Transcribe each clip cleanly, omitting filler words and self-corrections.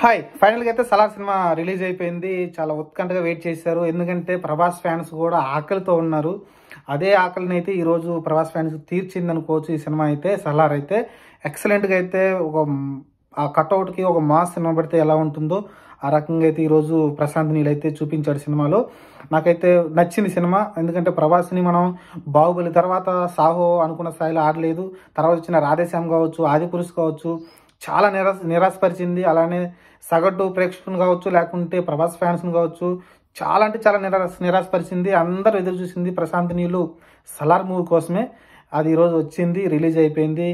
Hi ఫైనల్గా అయితే Salaar cinema release అయిపోయింది. చాలా ఉత్కంఠగా వెయిట్ చేశారు. ఎందుకంటే ప్రభాస్ ఫ్యాన్స్ కూడా ఆకలితో ఉన్నారు. అదే ఆకలిని అయితే ఈరోజు ప్రభాస్ ఫ్యాన్స్ తీర్చింది అనుకోవచ్చు. ఈ సినిమా అయితే సలార్ అయితే ఎక్సలెంట్గా అయితే ఆ కట్అవుట్కి ఒక మాస్ సినిమా పెడితే ఎలా ఉంటుందో ఆ రకంగా అయితే ఈరోజు ప్రశాంత్ నీల్ అయితే చూపించాడు సినిమాలో. నాకైతే నచ్చింది సినిమా. ఎందుకంటే ప్రభాస్ని మనం బాహుబలి తర్వాత సాహో అనుకున్న స్థాయిలో ఆడలేదు. తర్వాత వచ్చిన రాధేశ్యామ్ కావచ్చు, ఆదిపురుష్ కావచ్చు, చాలా నిరాశపరిచింది. అలానే సగటు ప్రేక్షకుని కావచ్చు, లేకుంటే ప్రభాస్ ఫ్యాన్స్ని కావచ్చు, చాలా అంటే చాలా నిరాశపరిచింది. అందరూ ఎదురు చూసింది ప్రశాంత్ నీళ్ళు సలార్ మూవీ కోసమే. అది ఈరోజు వచ్చింది, రిలీజ్ అయిపోయింది.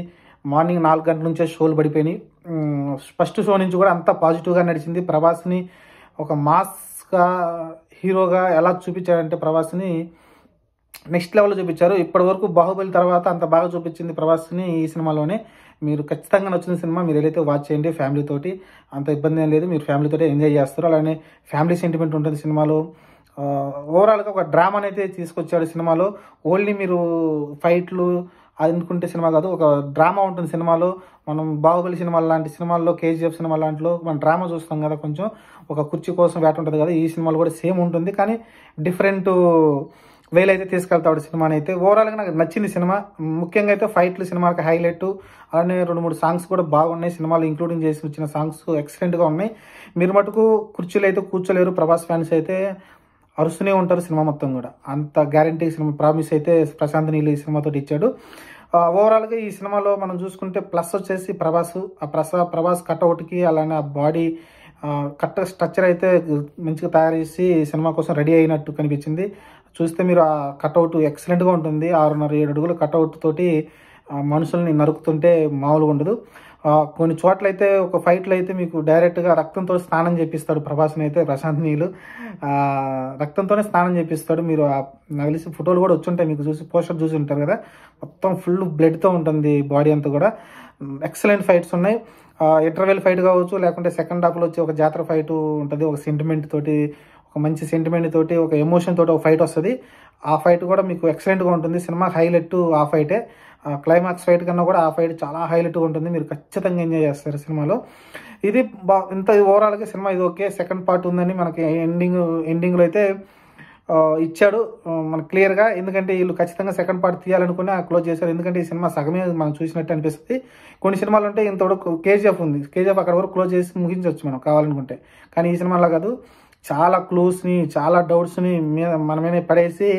మార్నింగ్ 4 గంటల నుంచే షోలు పడిపోయినాయి. ఫస్ట్ షో నుంచి కూడా అంతా పాజిటివ్గా నడిచింది. ప్రభాస్ని ఒక మాస్గా హీరోగా ఎలా చూపించారంటే ప్రభాస్ని నెక్స్ట్ లెవెల్లో చూపించారు. ఇప్పటి వరకు బాహుబలి తర్వాత అంత బాగా చూపించింది ప్రభాస్ని ఈ సినిమాలోనే. మీరు ఖచ్చితంగా నచ్చిన సినిమా మీరు ఏదైతే వాచ్ చేయండి ఫ్యామిలీతోటి. అంత ఇబ్బంది ఏం లేదు, మీరు ఫ్యామిలీతోటి ఎంజాయ్ చేస్తారు. అలానే ఫ్యామిలీ సెంటిమెంట్ ఉంటుంది సినిమాలో. ఓవరాల్గా ఒక డ్రామాని అయితే తీసుకొచ్చాడు సినిమాలో. ఓన్లీ మీరు ఫైట్లు అనుకుంటే సినిమా కాదు, ఒక డ్రామా ఉంటుంది సినిమాలో. మనం బాహుబలి సినిమా లాంటి సినిమాల్లో, కేజీఎఫ్ సినిమా లాంటిలో మనం డ్రామా చూస్తాం కదా, కొంచెం ఒక కుర్చీ కోసం వేట ఉంటుంది కదా. ఈ సినిమాలో కూడా సేమ్ ఉంటుంది, కానీ డిఫరెంట్ వేలు అయితే తీసుకెళ్తాడు సినిమాని అయితే. ఓవరాల్గా నాకు నచ్చింది సినిమా. ముఖ్యంగా అయితే ఫైట్లు సినిమాకి హైలైట్. అలానే 2-3 సాంగ్స్ కూడా బాగున్నాయి సినిమాలో, ఇంక్లూడింగ్ చేసి వచ్చిన సాంగ్స్ ఎక్సలెంట్గా ఉన్నాయి. మీరు మటుకు కుర్చీలు అయితే కూర్చోలేరు. ప్రభాస్ ఫ్యాన్స్ అయితే అరుస్తూనే ఉంటారు సినిమా మొత్తం కూడా. అంత గ్యారంటీ సినిమా ప్రామిస్ అయితే ప్రశాంత్ నీల్ ఈ సినిమాతో ఇచ్చాడు. ఓవరాల్గా ఈ సినిమాలో మనం చూసుకుంటే ప్లస్ వచ్చేసి ప్రభాస్ కట్అవుట్కి, అలానే ఆ బాడీ స్ట్రక్చర్ అయితే మంచిగా తయారు చేసి సినిమా కోసం రెడీ అయినట్టు కనిపించింది. చూస్తే మీరు ఆ కట్అవుట్ ఎక్సలెంట్గా ఉంటుంది. 6.5-7 అడుగుల కట్అవుట్ తోటి మనుషుల్ని నరుకుతుంటే మామూలుగా ఉండదు. కొన్ని చోట్ల అయితే ఒక ఫైట్లో అయితే మీకు డైరెక్ట్గా రక్తంతో స్నానం చేపిస్తాడు ప్రభాస్ని అయితే ప్రశాంత్ నీల్. రక్తంతోనే స్నానం చేపిస్తాడు. మీరు నాకు తెలిసి ఫోటోలు కూడా వచ్చుంటాయి, మీకు చూసి పోస్టర్ చూసి ఉంటారు కదా. మొత్తం ఫుల్ బ్లడ్తో ఉంటుంది బాడీ అంతా కూడా. ఎక్సలెంట్ ఫైట్స్ ఉన్నాయి. ఇంటర్వెల్ ఫైట్ కావచ్చు, లేకుంటే సెకండ్ హాఫ్లో వచ్చి ఒక జాతర ఫైట్ ఉంటుంది. ఒక సెంటిమెంట్ తోటి, ఒక మంచి సెంటిమెంట్ తోటి, ఒక ఎమోషన్ తోటి ఒక ఫైట్ వస్తుంది. ఆ ఫైట్ కూడా మీకు ఎక్సలెంట్గా ఉంటుంది. సినిమా హైలైట్ ఆ ఫైటే. క్లైమాక్స్ ఫైట్ కన్నా కూడా ఆ ఫైట్ చాలా హైలైట్గా ఉంటుంది. మీరు ఖచ్చితంగా ఎంజాయ్ చేస్తారు సినిమాలో. ఇది ఇంత ఓవరాల్గా సినిమా ఇది ఓకే. సెకండ్ పార్ట్ ఉందని మనకి ఎండింగ్లో అయితే ఇచ్చాడు మనకు క్లియర్గా. ఎందుకంటే వీళ్ళు ఖచ్చితంగా సెకండ్ పార్ట్ తీయాలనుకుని క్లోజ్ చేశారు. ఎందుకంటే ఈ సినిమా సగమే మనం చూసినట్టు అనిపిస్తుంది. కొన్ని సినిమాలు ఉంటే ఇంతవరకు కేజీఎఫ్ ఉంది, కేజీఎఫ్ అక్కడ వరకు క్లోజ్ చేసి ముగించవచ్చు మనం కావాలనుకుంటే. కానీ ఈ సినిమాలో కాదు, చాలా క్లూస్ని, చాలా డౌట్స్ని మన మీద పడేసి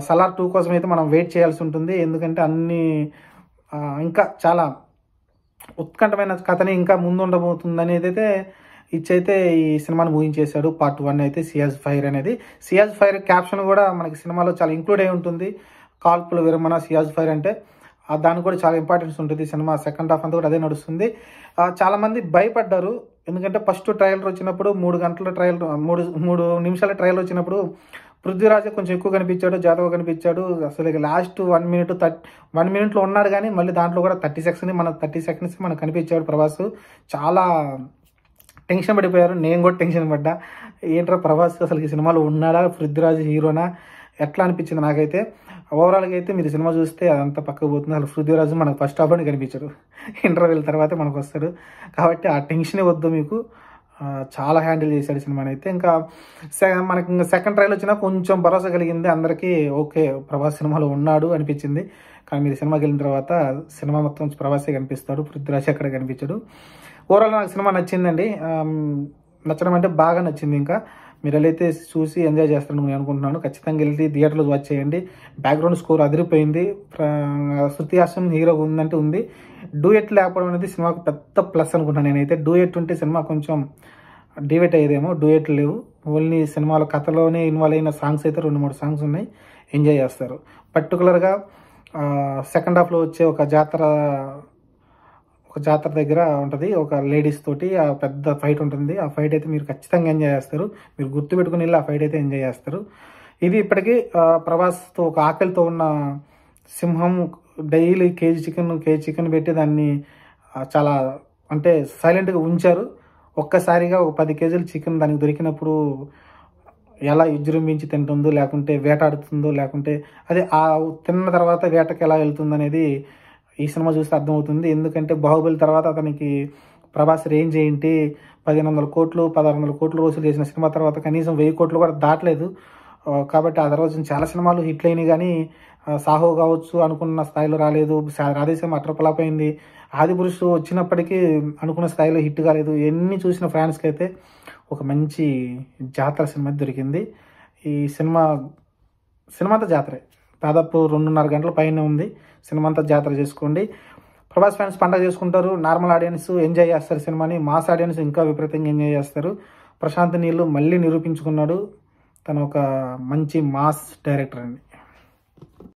సలార్ 2 కోసం అయితే మనం వెయిట్ చేయాల్సి ఉంటుంది. ఎందుకంటే అన్ని ఇంకా చాలా ఉత్కంఠమైన కథని ఇంకా ముందు ఉండబోతుంది అనేది అయితే ఇచ్చైతే ఈ సినిమాని ముగించేశాడు. పార్ట్ 1 అయితే సియాజ్ ఫైర్ అనేది. సియాజ్ ఫైర్ క్యాప్షన్ కూడా మనకి సినిమాలో చాలా ఇంక్లూడ్ అయి ఉంటుంది. కాల్పుల విరమణ సియాజ్ ఫైర్ అంటే దానికి కూడా చాలా ఇంపార్టెన్స్ ఉంటుంది. సినిమా సెకండ్ హాఫ్ అంతా కూడా అదే నడుస్తుంది. చాలామంది భయపడ్డారు. ఎందుకంటే ఫస్ట్ ట్రయలర్ వచ్చినప్పుడు 3 నిమిషాల ట్రయల్ వచ్చినప్పుడు పృథ్వీరాజ్ కొంచెం ఎక్కువ కనిపించాడు, జాదవ్ కనిపించాడు. అసలు లాస్ట్ 1 మినిట్లో ఉన్నాడు, కానీ మళ్ళీ దాంట్లో కూడా 30 సెకండ్స్ మనకు కనిపించాడు ప్రభాస్. చాలా టెన్షన్ పడిపోయారు. నేను కూడా టెన్షన్ పడ్డా, ఏంట్రా ప్రభాస్ అసలు ఈ సినిమాలో ఉన్నాడా, పృథ్వీరాజ్ హీరోనా, ఎట్లా అనిపించింది నాకైతే. ఓవరాల్గా అయితే మీరు సినిమా చూస్తే అదంతా పక్కకు పోతుంది. అసలు పృథ్వీరాజు మనకు ఫస్ట్ హాఫ్లోనే కనిపించాడు, ఇంటర్వెల్ తర్వాత మనకు వస్తాడు. కాబట్టి ఆ టెన్షనే వద్దు మీకు. చాలా హ్యాండిల్ చేశాడు సినిమాని అయితే. ఇంకా మనకి ఇంకా సెకండ్ ట్రయల్ వచ్చినా కొంచెం భరోసా కలిగింది అందరికీ. ఓకే, ప్రభాస్ సినిమాలో ఉన్నాడు అనిపించింది. కానీ మీరు సినిమాకి వెళ్ళిన తర్వాత సినిమా మొత్తం ప్రభాసే కనిపిస్తాడు, పృథ్వీరాజ్ ఎక్కడ కనిపించాడు. ఓవరాల్ నాకు సినిమా నచ్చిందండి. నచ్చడం అంటే బాగా నచ్చింది. ఇంకా మీరు వెళ్ళైతే చూసి ఎంజాయ్ చేస్తారని నేను అనుకుంటున్నాను. ఖచ్చితంగా వెళ్ళి థియేటర్లో వాచ్ చేయండి. బ్యాక్గ్రౌండ్ స్కోర్ అదిరిపోయింది. శృతి హాసన్ హీరో ఉందంటే ఉంది. డూయెట్ లేకపోవడం అనేది సినిమాకు పెద్ద ప్లస్ అనుకుంటున్నాను నేనైతే. డూయెట్ ఉంటే సినిమా కొంచెం డివేట్ అయ్యేదేమో. డూయెట్ లేవు, ఓన్లీ సినిమాలో కథలోనే ఇన్వాల్వ్ అయిన సాంగ్స్ అయితే 2-3 సాంగ్స్ ఉన్నాయి, ఎంజాయ్ చేస్తారు. పర్టికులర్గా సెకండ్ హాఫ్లో వచ్చే ఒక జాతర దగ్గర ఉంటుంది, ఒక లేడీస్ తోటి ఆ పెద్ద ఫైట్ ఉంటుంది. ఆ ఫైట్ అయితే మీరు ఖచ్చితంగా ఎంజాయ్ చేస్తారు. మీరు గుర్తుపెట్టుకుని వెళ్ళి ఆ ఫైట్ అయితే ఎంజాయ్ చేస్తారు. ఇది ఇప్పటికీ ప్రభాస్తో ఒక ఆకలితో ఉన్న సింహం డైలీ కేజీ చికెన్ పెట్టి దాన్ని చాలా అంటే సైలెంట్గా ఉంచారు. ఒక్కసారిగా ఒక 10 కేజీల చికెన్ దానికి దొరికినప్పుడు ఎలా విజృంభించి తింటుందో, లేకుంటే వేటాడుతుందో, లేకుంటే అదే ఆ తిన్న తర్వాత వేటకి ఎలా వెళ్తుంది అనేది ఈ సినిమా చూస్తే అర్థమవుతుంది. ఎందుకంటే బాహుబలి తర్వాత అతనికి ప్రభాస్ రేంజ్ ఏంటి, 1500 కోట్లు 1600 కోట్లు వసూలు చేసిన సినిమా తర్వాత కనీసం 1000 కోట్లు కూడా దాటలేదు. కాబట్టి ఆ తర్వాత చాలా సినిమాలు హిట్లు అయినాయి కానీ సాహో కావచ్చు అనుకున్న స్థాయిలో రాలేదు. రాధేశ్యామ్ అటర్ ఫ్లాప్ అయింది. ఆదిపురుషు వచ్చినప్పటికీ అనుకున్న స్థాయిలో హిట్ కాలేదు. ఎన్ని చూసిన ఫ్యాన్స్కి అయితే ఒక మంచి జాతర సినిమా దొరికింది. ఈ సినిమా అంతా జాతరే. దాదాపు 2.5 గంటల పైన ఉంది. సినిమా అంతా జాతర చేసుకోండి. ప్రభాస్ ఫ్యాన్స్ పండగ చేసుకుంటారు. నార్మల్ ఆడియన్స్ ఎంజాయ్ చేస్తారు సినిమాని. మాస్ ఆడియన్స్ ఇంకా విపరీతంగా ఎంజాయ్ చేస్తారు. ప్రశాంత్ నీళ్ళు మళ్ళీ నిరూపించుకున్నాడు తను ఒక మంచి మాస్ డైరెక్టర్ అని.